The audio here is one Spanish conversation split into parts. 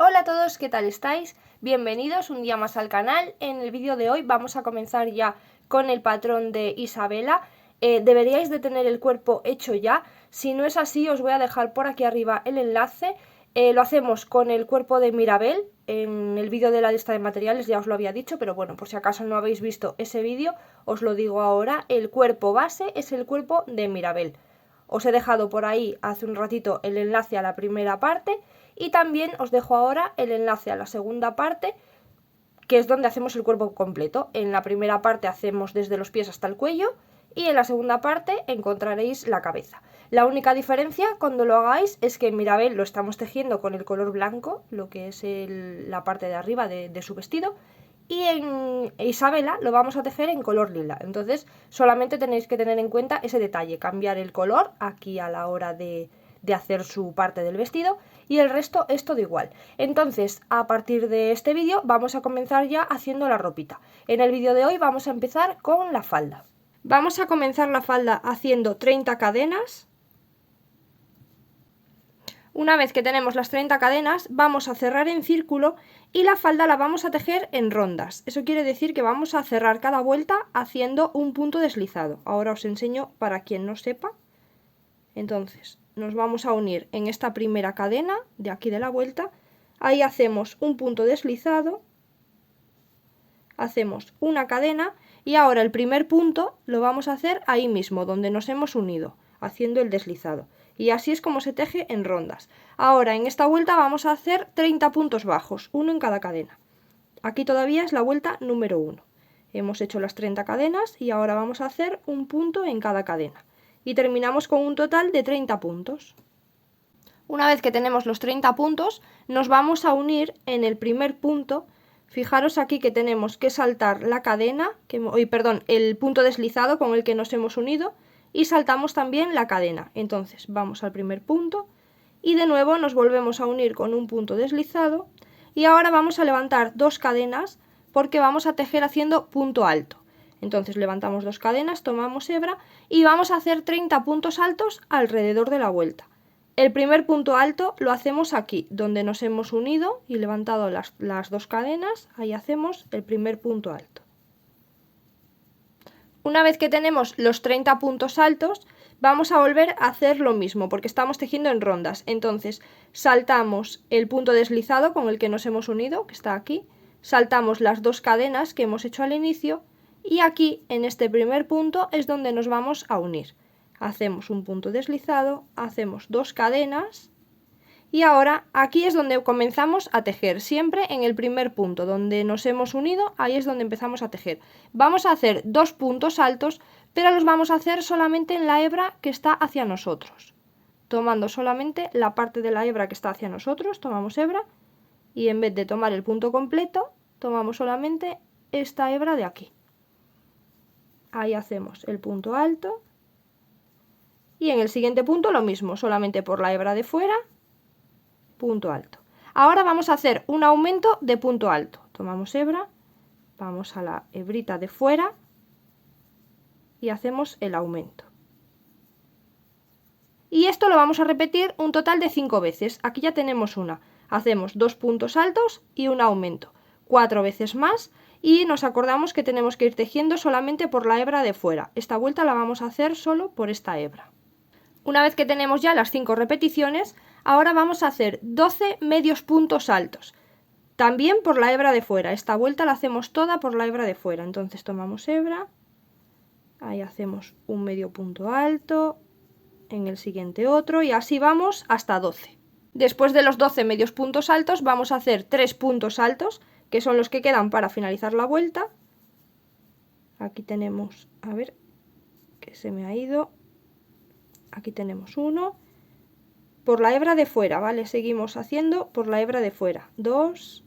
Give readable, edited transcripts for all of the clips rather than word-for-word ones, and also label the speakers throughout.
Speaker 1: Hola a todos, ¿qué tal estáis? Bienvenidos un día más al canal. En el vídeo de hoy vamos a comenzar ya con el patrón de Isabela. Deberíais de tener el cuerpo hecho ya. Si no es así, os voy a dejar por aquí arriba el enlace. Lo hacemos con el cuerpo de Mirabel. En el vídeo de la lista de materiales ya os lo había dicho, pero bueno, por si acaso no habéis visto ese vídeo, os lo digo ahora. El cuerpo base es el cuerpo de Mirabel. Os he dejado por ahí hace un ratito el enlace a la primera parte y también os dejo ahora el enlace a la segunda parte, que es donde hacemos el cuerpo completo. En la primera parte hacemos desde los pies hasta el cuello y en la segunda parte encontraréis la cabeza. La única diferencia cuando lo hagáis es que en Mirabel lo estamos tejiendo con el color blanco, lo que es la parte de arriba de su vestido, y en Isabela lo vamos a tejer en color lila. Entonces solamente tenéis que tener en cuenta ese detalle, cambiar el color aquí a la hora de hacer su parte del vestido, y el resto es todo igual. Entonces, a partir de este vídeo vamos a comenzar ya haciendo la ropita. En el vídeo de hoy vamos a empezar con la falda. Vamos a comenzar la falda haciendo 30 cadenas. Una vez que tenemos las 30 cadenas, vamos a cerrar en círculo y la falda la vamos a tejer en rondas. Eso quiere decir que vamos a cerrar cada vuelta haciendo un punto deslizado. Ahora os enseño para quien no sepa. Entonces, nos vamos a unir en esta primera cadena de aquí de la vuelta. Ahí hacemos un punto deslizado, hacemos una cadena y ahora el primer punto lo vamos a hacer ahí mismo, donde nos hemos unido, haciendo el deslizado. Y así es como se teje en rondas. Ahora en esta vuelta vamos a hacer 30 puntos bajos, uno en cada cadena. Aquí todavía es la vuelta número 1. Hemos hecho las 30 cadenas y ahora vamos a hacer un punto en cada cadena. Y terminamos con un total de 30 puntos. Una vez que tenemos los 30 puntos, nos vamos a unir en el primer punto. Fijaros aquí que tenemos que saltar la cadena, el punto deslizado con el que nos hemos unido, y saltamos también la cadena. Entonces vamos al primer punto y de nuevo nos volvemos a unir con un punto deslizado y ahora vamos a levantar dos cadenas porque vamos a tejer haciendo punto alto. Entonces levantamos dos cadenas, tomamos hebra y vamos a hacer 30 puntos altos alrededor de la vuelta. El primer punto alto lo hacemos aquí, donde nos hemos unido y levantado las dos cadenas, ahí hacemos el primer punto alto. Una vez que tenemos los 30 puntos altos, vamos a volver a hacer lo mismo, porque estamos tejiendo en rondas. Entonces saltamos el punto deslizado con el que nos hemos unido, que está aquí, saltamos las dos cadenas que hemos hecho al inicio, y aquí, en este primer punto, es donde nos vamos a unir. Hacemos un punto deslizado, hacemos dos cadenas y ahora aquí es donde comenzamos a tejer, siempre en el primer punto donde nos hemos unido, ahí es donde empezamos a tejer. Vamos a hacer dos puntos altos, pero los vamos a hacer solamente en la hebra que está hacia nosotros. Tomando solamente la parte de la hebra que está hacia nosotros, tomamos hebra y en vez de tomar el punto completo, tomamos solamente esta hebra de aquí. Ahí hacemos el punto alto y en el siguiente punto lo mismo, solamente por la hebra de fuera, punto alto. Ahora vamos a hacer un aumento de punto alto. Tomamos hebra, vamos a la hebrita de fuera y hacemos el aumento. Y esto lo vamos a repetir un total de 5 veces. Aquí ya tenemos una. Hacemos dos puntos altos y un aumento. 4 veces más y nos acordamos que tenemos que ir tejiendo solamente por la hebra de fuera. Esta vuelta la vamos a hacer solo por esta hebra. Una vez que tenemos ya las 5 repeticiones, ahora vamos a hacer 12 medios puntos altos, también por la hebra de fuera. Esta vuelta la hacemos toda por la hebra de fuera. Entonces tomamos hebra, ahí hacemos un medio punto alto, en el siguiente otro y así vamos hasta 12. Después de los 12 medios puntos altos vamos a hacer 3 puntos altos, que son los que quedan para finalizar la vuelta. Aquí tenemos, a ver, que se me ha ido. Aquí tenemos uno, por la hebra de fuera, ¿vale? Seguimos haciendo por la hebra de fuera, 2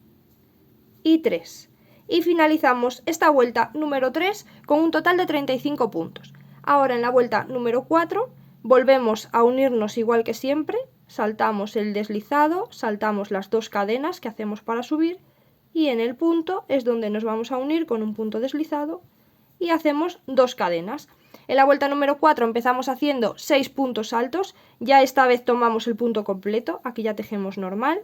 Speaker 1: y 3. Y finalizamos esta vuelta número 3 con un total de 35 puntos. Ahora en la vuelta número 4 volvemos a unirnos igual que siempre, saltamos el deslizado, saltamos las dos cadenas que hacemos para subir y en el punto es donde nos vamos a unir con un punto deslizado y hacemos dos cadenas. En la vuelta número 4 empezamos haciendo 6 puntos altos, ya esta vez tomamos el punto completo, aquí ya tejemos normal.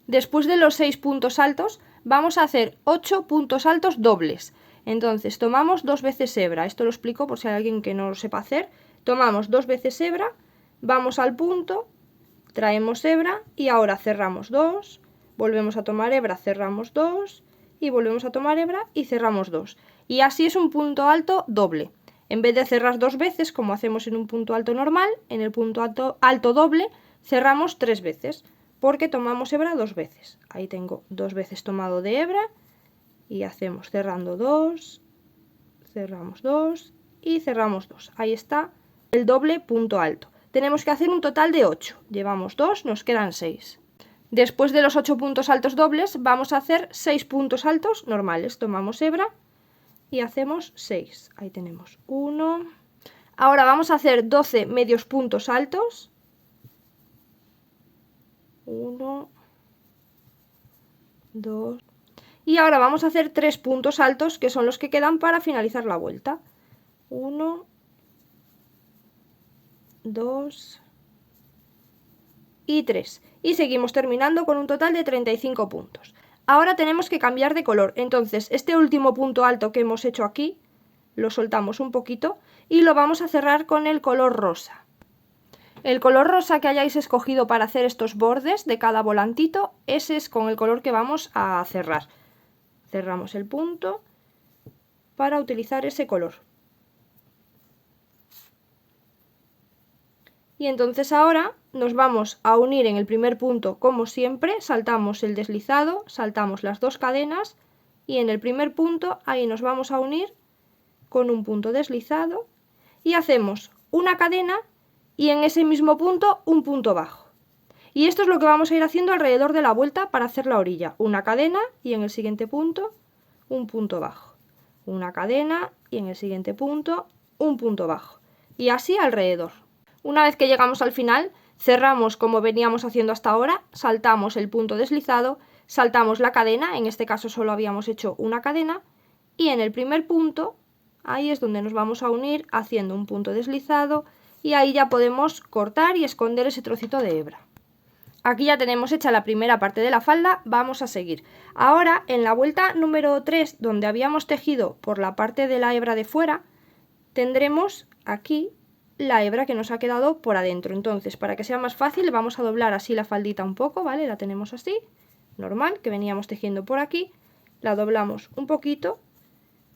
Speaker 1: Después de los 6 puntos altos vamos a hacer 8 puntos altos dobles. Entonces tomamos 2 veces hebra, esto lo explico por si hay alguien que no lo sepa hacer. Tomamos 2 veces hebra, vamos al punto, traemos hebra y ahora cerramos 2, volvemos a tomar hebra, cerramos 2 y volvemos a tomar hebra y cerramos 2. Y así es un punto alto doble. En vez de cerrar 2 veces, como hacemos en un punto alto normal, en el punto alto doble cerramos 3 veces, porque tomamos hebra 2 veces. Ahí tengo 2 veces tomado de hebra y hacemos cerrando 2, cerramos 2 y cerramos 2. Ahí está el doble punto alto. Tenemos que hacer un total de 8. Llevamos 2, nos quedan 6. Después de los 8 puntos altos dobles vamos a hacer 6 puntos altos normales. Tomamos hebra y hacemos 6. Ahí tenemos 1. Ahora vamos a hacer 12 medios puntos altos. 1, 2. Y ahora vamos a hacer 3 puntos altos, que son los que quedan para finalizar la vuelta. 1, 2 y 3. Y seguimos terminando con un total de 35 puntos. Ahora tenemos que cambiar de color. Entonces, este último punto alto que hemos hecho aquí, lo soltamos un poquito y lo vamos a cerrar con el color rosa. El color rosa que hayáis escogido para hacer estos bordes de cada volantito, ese es con el color que vamos a cerrar. Cerramos el punto para utilizar ese color. Y entonces ahora nos vamos a unir en el primer punto como siempre, saltamos el deslizado, saltamos las 2 cadenas y en el primer punto ahí nos vamos a unir con un punto deslizado y hacemos una cadena y en ese mismo punto un punto bajo. Y esto es lo que vamos a ir haciendo alrededor de la vuelta para hacer la orilla. Una cadena y en el siguiente punto un punto bajo. Una cadena y en el siguiente punto un punto bajo. Y así alrededor. Una vez que llegamos al final, cerramos como veníamos haciendo hasta ahora, saltamos el punto deslizado, saltamos la cadena, en este caso solo habíamos hecho una cadena, y en el primer punto, ahí es donde nos vamos a unir haciendo un punto deslizado, y ahí ya podemos cortar y esconder ese trocito de hebra. Aquí ya tenemos hecha la primera parte de la falda, vamos a seguir. Ahora en la vuelta número 3, donde habíamos tejido por la parte de la hebra de fuera, tendremos aquí la hebra que nos ha quedado por adentro. Entonces, para que sea más fácil, vamos a doblar así la faldita un poco, ¿vale? La tenemos así, normal, que veníamos tejiendo por aquí, la doblamos un poquito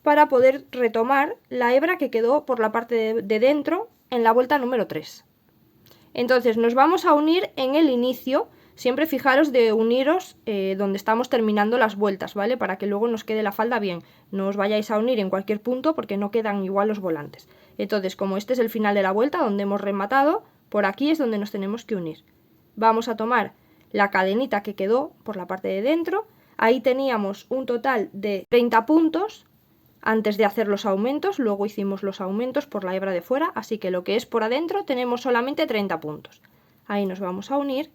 Speaker 1: para poder retomar la hebra que quedó por la parte de dentro en la vuelta número 3. Entonces nos vamos a unir en el inicio, siempre fijaros de uniros donde estamos terminando las vueltas, ¿vale? Para que luego nos quede la falda bien. No os vayáis a unir en cualquier punto porque no quedan igual los volantes. Entonces, como este es el final de la vuelta donde hemos rematado, por aquí es donde nos tenemos que unir. Vamos a tomar la cadenita que quedó por la parte de dentro. Ahí teníamos un total de 30 puntos. Antes de hacer los aumentos, luego hicimos los aumentos por la hebra de fuera, así que lo que es por adentro tenemos solamente 30 puntos. Ahí nos vamos a unir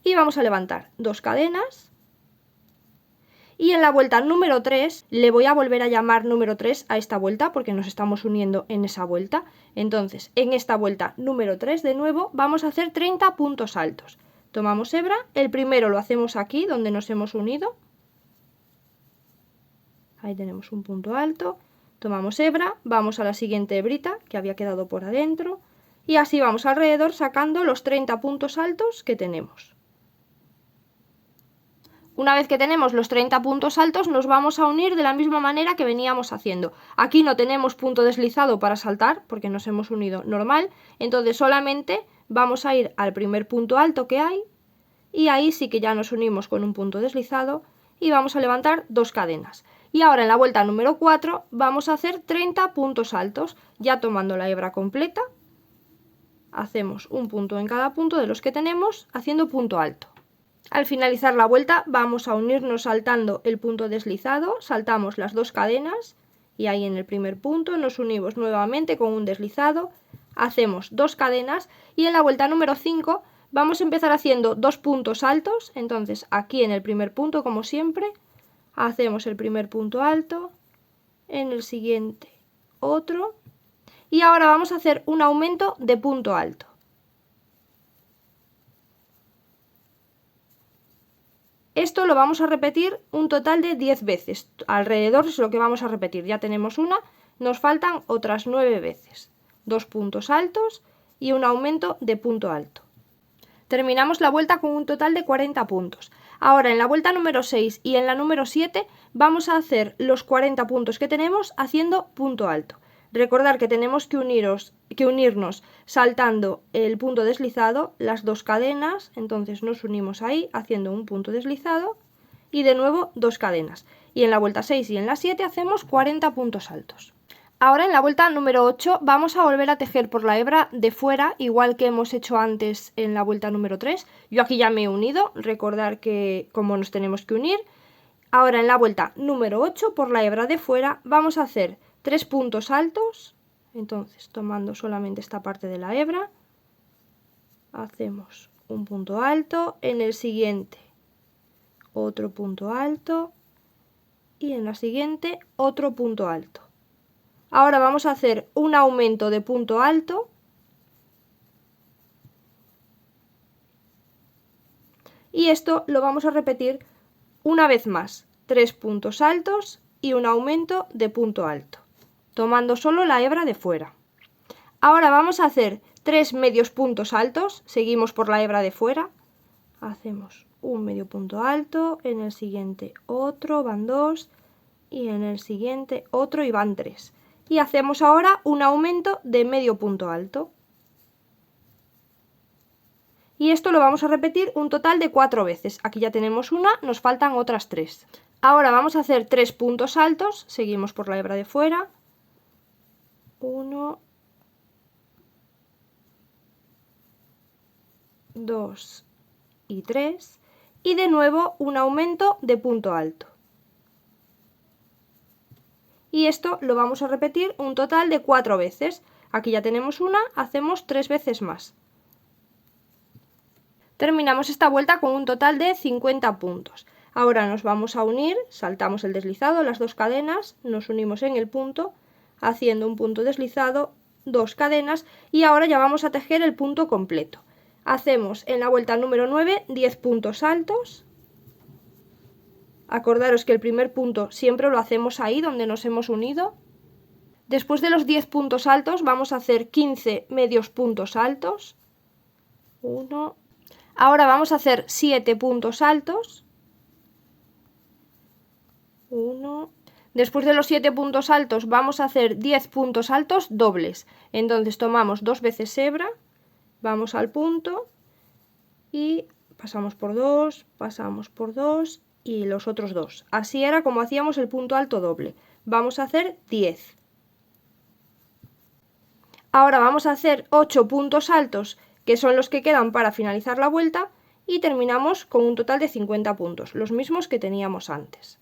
Speaker 1: y vamos a levantar 2 cadenas y en la vuelta número 3 le voy a volver a llamar número 3 a esta vuelta porque nos estamos uniendo en esa vuelta. Entonces en esta vuelta número 3 de nuevo vamos a hacer 30 puntos altos. Tomamos hebra, el primero lo hacemos aquí donde nos hemos unido. Ahí tenemos un punto alto, tomamos hebra, vamos a la siguiente hebrita que había quedado por adentro y así vamos alrededor sacando los 30 puntos altos que tenemos. Una vez que tenemos los 30 puntos altos nos vamos a unir de la misma manera que veníamos haciendo. Aquí no tenemos punto deslizado para saltar porque nos hemos unido normal, entonces solamente vamos a ir al primer punto alto que hay y ahí sí que ya nos unimos con un punto deslizado y vamos a levantar 2 cadenas. Y ahora en la vuelta número 4 vamos a hacer 30 puntos altos, ya tomando la hebra completa, hacemos un punto en cada punto de los que tenemos, haciendo punto alto. Al finalizar la vuelta vamos a unirnos saltando el punto deslizado, saltamos las 2 cadenas y ahí en el primer punto nos unimos nuevamente con un deslizado, hacemos 2 cadenas y en la vuelta número 5 vamos a empezar haciendo 2 puntos altos, entonces aquí en el primer punto como siempre, hacemos el primer punto alto, en el siguiente otro y ahora vamos a hacer un aumento de punto alto. Esto lo vamos a repetir un total de 10 veces. Alrededor es lo que vamos a repetir. Ya tenemos una, nos faltan otras 9 veces. 2 puntos altos y un aumento de punto alto. Terminamos la vuelta con un total de 40 puntos. Ahora en la vuelta número 6 y en la número 7 vamos a hacer los 40 puntos que tenemos haciendo punto alto. Recordar que tenemos que unirnos saltando el punto deslizado, las 2 cadenas, entonces nos unimos ahí haciendo un punto deslizado y de nuevo 2 cadenas. Y en la vuelta 6 y en la 7 hacemos 40 puntos altos. Ahora en la vuelta número 8 vamos a volver a tejer por la hebra de fuera, igual que hemos hecho antes en la vuelta número 3. Yo aquí ya me he unido, recordar que como nos tenemos que unir. Ahora en la vuelta número 8 por la hebra de fuera vamos a hacer 3 puntos altos, entonces tomando solamente esta parte de la hebra, hacemos un punto alto, en el siguiente otro punto alto y en la siguiente otro punto alto. Ahora vamos a hacer un aumento de punto alto y esto lo vamos a repetir una vez más, 3 puntos altos y un aumento de punto alto, tomando solo la hebra de fuera. Ahora vamos a hacer 3 medios puntos altos, seguimos por la hebra de fuera, hacemos un medio punto alto, en el siguiente otro, van 2 y en el siguiente otro y van 3. Y hacemos ahora un aumento de medio punto alto. Y esto lo vamos a repetir un total de 4 veces. Aquí ya tenemos una, nos faltan otras 3. Ahora vamos a hacer 3 puntos altos, seguimos por la hebra de fuera. 1, 2 y 3. Y de nuevo un aumento de punto alto. Y esto lo vamos a repetir un total de 4 veces. Aquí ya tenemos una, hacemos 3 veces más. Terminamos esta vuelta con un total de 50 puntos. Ahora nos vamos a unir, saltamos el deslizado, las 2 cadenas, nos unimos en el punto, haciendo un punto deslizado, 2 cadenas y ahora ya vamos a tejer el punto completo. Hacemos en la vuelta número 9 10 puntos altos. Acordaros que el primer punto siempre lo hacemos ahí donde nos hemos unido. Después de los 10 puntos altos vamos a hacer 15 medios puntos altos. 1. Ahora vamos a hacer 7 puntos altos. 1. Después de los 7 puntos altos vamos a hacer 10 puntos altos dobles. Entonces tomamos 2 veces hebra, vamos al punto y pasamos por 2, pasamos por 2 y los otros 2. Así era como hacíamos el punto alto doble. Vamos a hacer 10. Ahora vamos a hacer 8 puntos altos, que son los que quedan para finalizar la vuelta, y terminamos con un total de 50 puntos, los mismos que teníamos antes.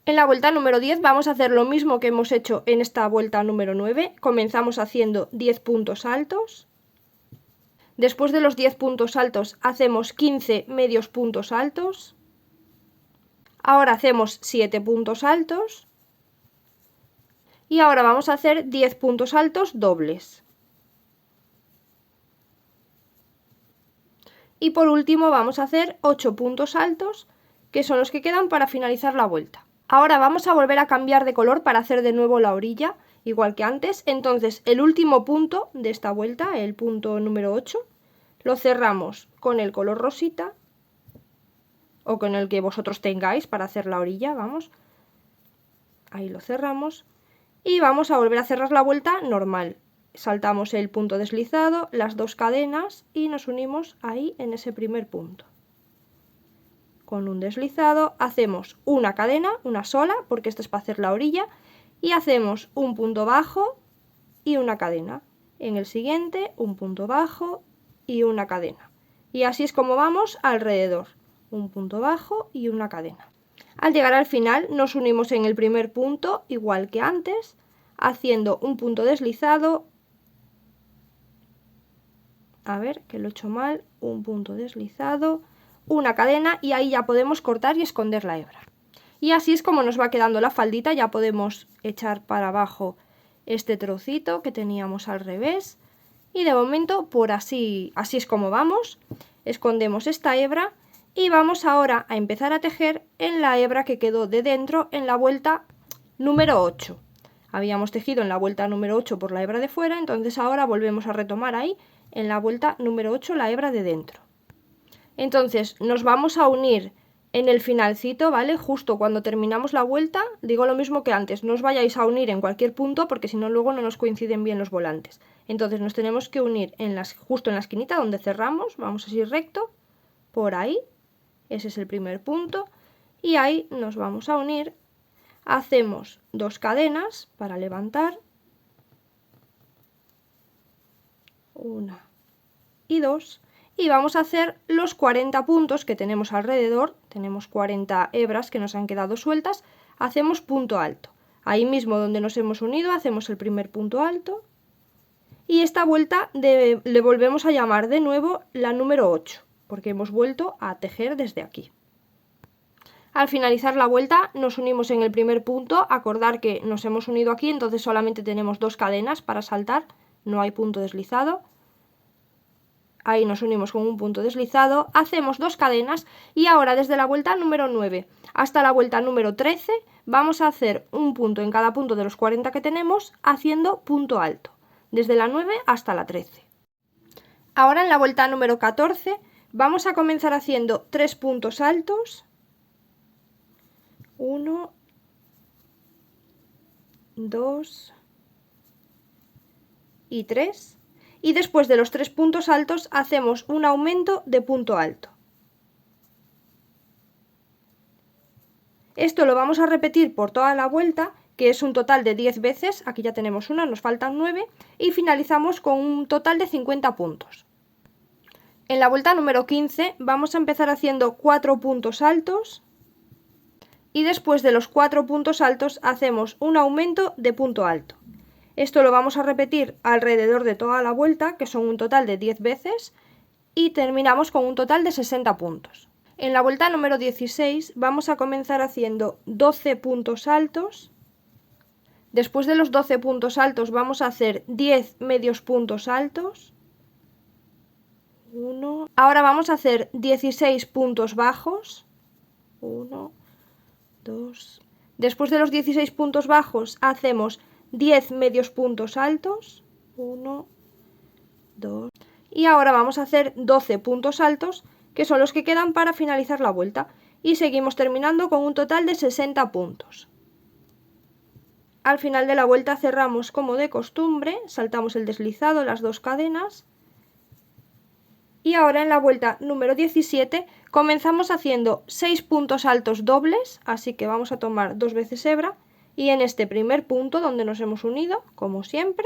Speaker 1: En la vuelta número 10 vamos a hacer lo mismo que hemos hecho en esta vuelta número 9. Comenzamos haciendo 10 puntos altos. Después de los 10 puntos altos hacemos 15 medios puntos altos. Ahora hacemos 7 puntos altos. Y ahora vamos a hacer 10 puntos altos dobles. Y por último vamos a hacer 8 puntos altos, que son los que quedan para finalizar la vuelta. Ahora vamos a volver a cambiar de color para hacer de nuevo la orilla, igual que antes. Entonces el último punto de esta vuelta, el punto número 8, lo cerramos con el color rosita o con el que vosotros tengáis para hacer la orilla, vamos. Ahí lo cerramos y vamos a volver a cerrar la vuelta normal. Saltamos el punto deslizado, las 2 cadenas y nos unimos ahí en ese primer punto. Con un deslizado hacemos una cadena, una sola, porque esto es para hacer la orilla, y hacemos un punto bajo y una cadena. En el siguiente un punto bajo y una cadena. Y así es como vamos alrededor. Un punto bajo y una cadena. Al llegar al final nos unimos en el primer punto, igual que antes, haciendo un punto deslizado. A ver, que lo he hecho mal. Un punto deslizado, una cadena y ahí ya podemos cortar y esconder la hebra. Y así es como nos va quedando la faldita. Ya podemos echar para abajo este trocito que teníamos al revés. Y de momento por así es como vamos. Escondemos esta hebra Y vamos ahora a empezar a tejer en la hebra que quedó de dentro en la vuelta número 8. Habíamos tejido en la vuelta número 8 por la hebra de fuera, entonces ahora volvemos a retomar ahí en la vuelta número 8 la hebra de dentro. Entonces nos vamos a unir en el finalcito, ¿vale? Justo cuando terminamos la vuelta, digo lo mismo que antes, no os vayáis a unir en cualquier punto porque si no luego no nos coinciden bien los volantes. Entonces nos tenemos que unir justo en la esquinita donde cerramos, vamos así recto, por ahí, ese es el primer punto, y ahí nos vamos a unir, hacemos 2 cadenas para levantar, 1 y 2, y vamos a hacer los 40 puntos que tenemos alrededor, tenemos 40 hebras que nos han quedado sueltas, hacemos punto alto. Ahí mismo donde nos hemos unido hacemos el primer punto alto y esta vuelta le volvemos a llamar de nuevo la número 8, porque hemos vuelto a tejer desde aquí. Al finalizar la vuelta nos unimos en el primer punto, acordar que nos hemos unido aquí, entonces solamente tenemos 2 cadenas para saltar, no hay punto deslizado. Ahí nos unimos con un punto deslizado, hacemos 2 cadenas y ahora desde la vuelta número 9 hasta la vuelta número 13 vamos a hacer un punto en cada punto de los 40 que tenemos haciendo punto alto, desde la 9 hasta la 13. Ahora en la vuelta número 14 vamos a comenzar haciendo 3 puntos altos, 1, 2 y 3. Y después de los 3 puntos altos hacemos un aumento de punto alto. Esto lo vamos a repetir por toda la vuelta, que es un total de 10 veces, aquí ya tenemos una, nos faltan 9, y finalizamos con un total de 50 puntos. En la vuelta número 15 vamos a empezar haciendo 4 puntos altos, y después de los 4 puntos altos hacemos un aumento de punto alto. Esto lo vamos a repetir alrededor de toda la vuelta, que son un total de 10 veces, y terminamos con un total de 60 puntos. En la vuelta número 16 vamos a comenzar haciendo 12 puntos altos. Después de los 12 puntos altos vamos a hacer 10 medios puntos altos. 1. Ahora vamos a hacer 16 puntos bajos. 1, 2. Después de los 16 puntos bajos hacemos 10 medios puntos altos, 1, 2, y ahora vamos a hacer 12 puntos altos, que son los que quedan para finalizar la vuelta, y seguimos terminando con un total de 60 puntos. Al final de la vuelta cerramos como de costumbre, saltamos el deslizado, las 2 cadenas, y ahora en la vuelta número 17 comenzamos haciendo 6 puntos altos dobles, así que vamos a tomar 2 veces hebra, y en este primer punto donde nos hemos unido, como siempre,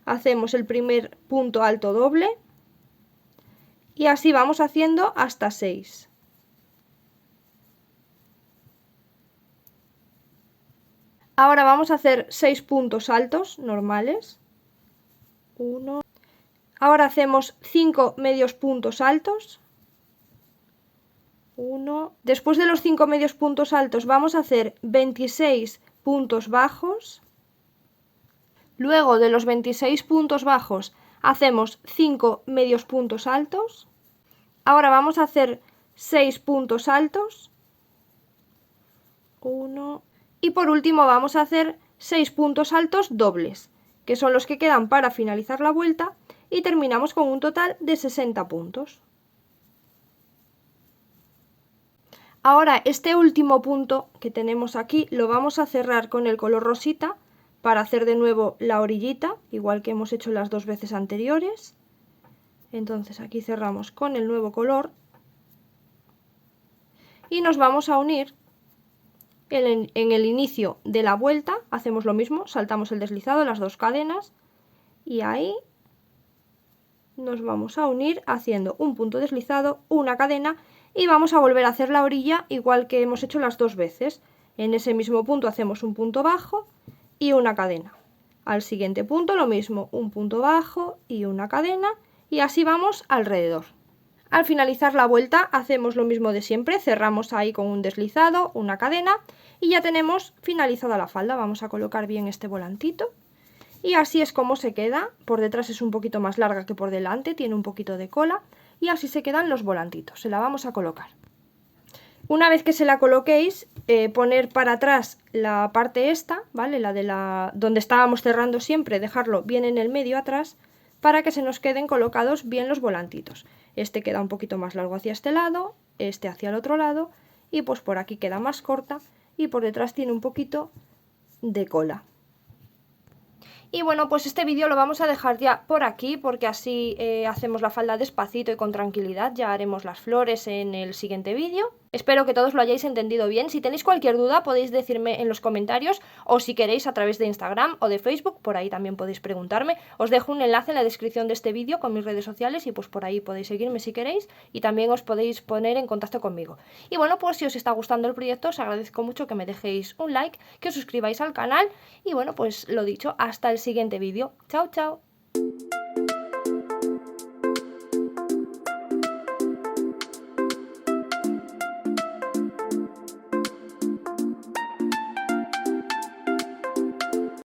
Speaker 1: hacemos el primer punto alto doble y así vamos haciendo hasta 6. Ahora vamos a hacer 6 puntos altos normales. 1. Ahora hacemos 5 medios puntos altos. 1. Después de los 5 medios puntos altos vamos a hacer 26 puntos bajos. Luego de los 26 puntos bajos hacemos 5 medios puntos altos. Ahora vamos a hacer 6 puntos altos. 1. Y por último vamos a hacer 6 puntos altos dobles, que son los que quedan para finalizar la vuelta, y terminamos con un total de 60 puntos. Ahora este último punto que tenemos aquí lo vamos a cerrar con el color rosita para hacer de nuevo la orillita, igual que hemos hecho las 2 veces anteriores. Entonces aquí cerramos con el nuevo color y nos vamos a unir en el inicio de la vuelta, hacemos lo mismo, saltamos el deslizado, las 2 cadenas, y ahí nos vamos a unir haciendo un punto deslizado, una cadena, y vamos a volver a hacer la orilla igual que hemos hecho las 2 veces. En ese mismo punto hacemos un punto bajo y una cadena. Al siguiente punto lo mismo, un punto bajo y una cadena, y así vamos alrededor. Al finalizar la vuelta hacemos lo mismo de siempre, cerramos ahí con un deslizado, una cadena, y ya tenemos finalizada la falda. Vamos a colocar bien este volantito. Y así es como se queda. Por detrás es un poquito más larga que por delante, tiene un poquito de cola. y así se quedan los volantitos. Se la vamos a colocar. Una vez que se la coloquéis, poner para atrás la parte esta, ¿vale? La de donde estábamos cerrando siempre, dejarlo bien en el medio atrás para que se nos queden colocados bien los volantitos. Este queda un poquito más largo hacia este lado, este hacia el otro lado, y pues por aquí queda más corta y por detrás tiene un poquito de cola. Y bueno, pues este vídeo lo vamos a dejar ya por aquí, porque así hacemos la falda despacito y con tranquilidad. Ya haremos las flores en el siguiente vídeo. Espero que todos lo hayáis entendido bien. Si tenéis cualquier duda podéis decirme en los comentarios, o si queréis a través de Instagram o de Facebook, por ahí también podéis preguntarme. Os dejo un enlace en la descripción de este vídeo con mis redes sociales y pues por ahí podéis seguirme si queréis, y también os podéis poner en contacto conmigo. Y bueno, pues si os está gustando el proyecto os agradezco mucho que me dejéis un like, que os suscribáis al canal y bueno, pues lo dicho, hasta el siguiente vídeo. Chao, chao.